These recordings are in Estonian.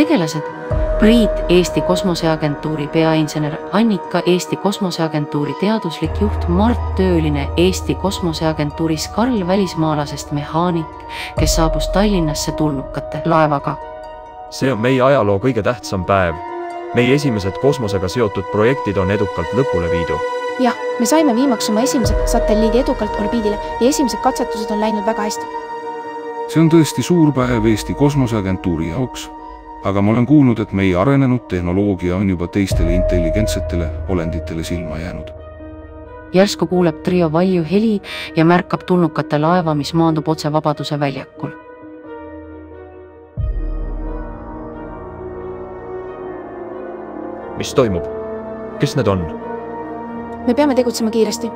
Tegelased: Priit, Eesti Kosmoseagentuuri peainsener; Annika, Eesti Kosmoseagentuuri teaduslik juht; Mart, tööline Eesti Kosmoseagentuuris; Karl, välismaalasest mehaanik, kes saabus Tallinnasse tulnukate laevaga. See on meie ajaloo kõige tähtsam päev. Meie esimesed kosmosega seotud projektid on edukalt lõpule viidu. Jah, me saime viimaks oma esimesed satelliidi edukalt orbiidile ja esimesed katsetused on läinud väga hästi. See on tõesti suur päev Eesti Kosmoseagentuuri jaoks, aga ma olen kuulnud, et meie arenenud tehnoloogia on juba teistele intelligentsetele olenditele silma jäänud. Järsku kuuleb trio valju heli ja märkab tulnukate laeva, mis maandub otse Vabaduse väljakul. Mis toimub? Kes need on? Me peame tegutsema kiiresti.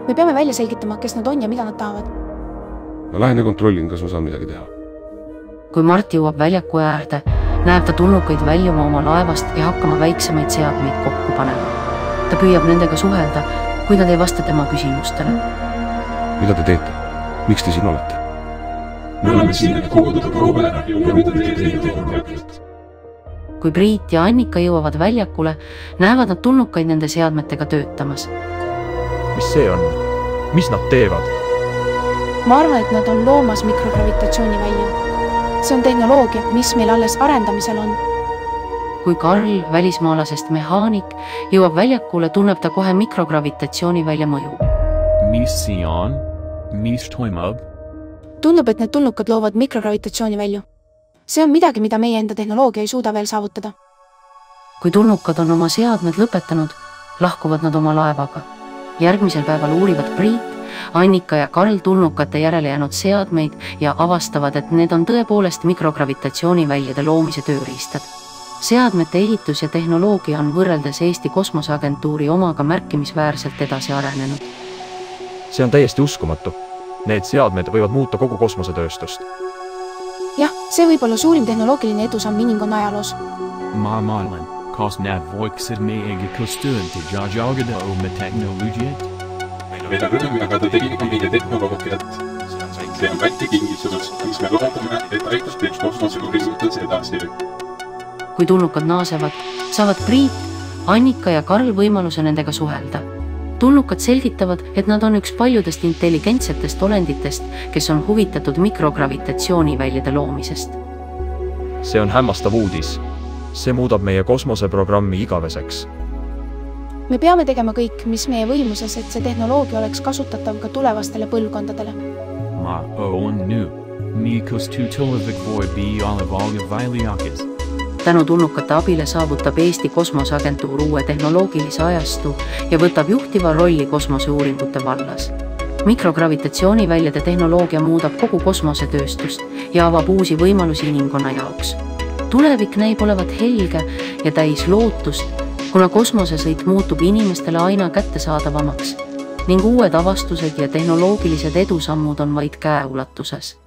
Me peame välja selgitama, kes nad on ja mida nad tahavad. Ma lähen ja kontrollin, kas ma saan midagi teha. Kui Mart jõuab väljaku äärde, näeb ta tulnukaid väljuma oma laevast ja hakkama väiksemaid seadmeid kokku panema. Ta püüab nendega suhelda, kui nad ei vasta tema küsimustele. Mida te teete? Miks te siin olete? Me oleme siin, et koguda proove ja uurida teie tehnoloogiat. Kui Priit ja Annika jõuavad väljakule, näevad nad tulnukaid nende seadmetega töötamas. Mis see on? Mis nad teevad? Ma arvan, et nad on loomas mikrogravitatsiooni välju. See on tehnoloogia, mis meil alles arendamisel on. Kui Karl, välismaalasest mehaanik, jõuab väljakule, tunneb ta kohe mikrogravitatsiooni välja mõju. Mis see on? Mis toimub? Tundub, et need tulnukad loovad mikrogravitatsiooni välju. See on midagi, mida meie enda tehnoloogia ei suuda veel saavutada. Kui tulnukad on oma seadmed lõpetanud, lahkuvad nad oma laevaga. Järgmisel päeval uurivad Priit, Annika ja Karl tulnukate järele jäänud seadmeid ja avastavad, et need on tõepoolest mikrogravitatsiooniväljade loomise tööriistad. Seadmete ehitus ja tehnoloogia on võrreldes Eesti Kosmoseagentuuri omaga märkimisväärselt edasi arenenud. See on täiesti uskumatu. Need seadmed võivad muuta kogu kosmosetööstust. Jah, see võib olla suurim tehnoloogiline edusamm inimkonna ajaloos. Ma maailman, kas nad voiksid meiega koostööd jagada oma tehnoloogiat? Meil on rõõm jagada teiega meie tehnoloogiat. See on väike kingisus, mis me loodame, et aitab teeks kosmoseuuringutes edasi. Kui tulnukad naasevad, saavad Priit, Annika ja Karl võimaluse nendega suhelda. Tulnukad selgitavad, et nad on üks paljudest intelligentsetest olenditest, kes on huvitatud mikrogravitatsiooniväljade loomisest. See on hämmastav uudis. See muudab meie kosmoseprogrammi igaveseks. Me peame tegema kõik, mis meie võimuses, et see tehnoloogia oleks kasutatav ka tulevastele põlvkondadele. Ma on nüüd. Mikos tutulevik voi be olevalga väliakis. Tänu tulnukate abile saavutab Eesti Kosmoseagentuur uue tehnoloogilise ajastu ja võtab juhtiva rolli kosmoseuuringute vallas. Mikrogravitatsiooniväljade tehnoloogia muudab kogu kosmosetööstust ja avab uusi võimalusi inimkonna jaoks. Tulevik näib olevat helge ja täis lootust, kuna kosmosesõit muutub inimestele aina kättesaadavamaks ning uued avastused ja tehnoloogilised edusammud on vaid käeulatuses.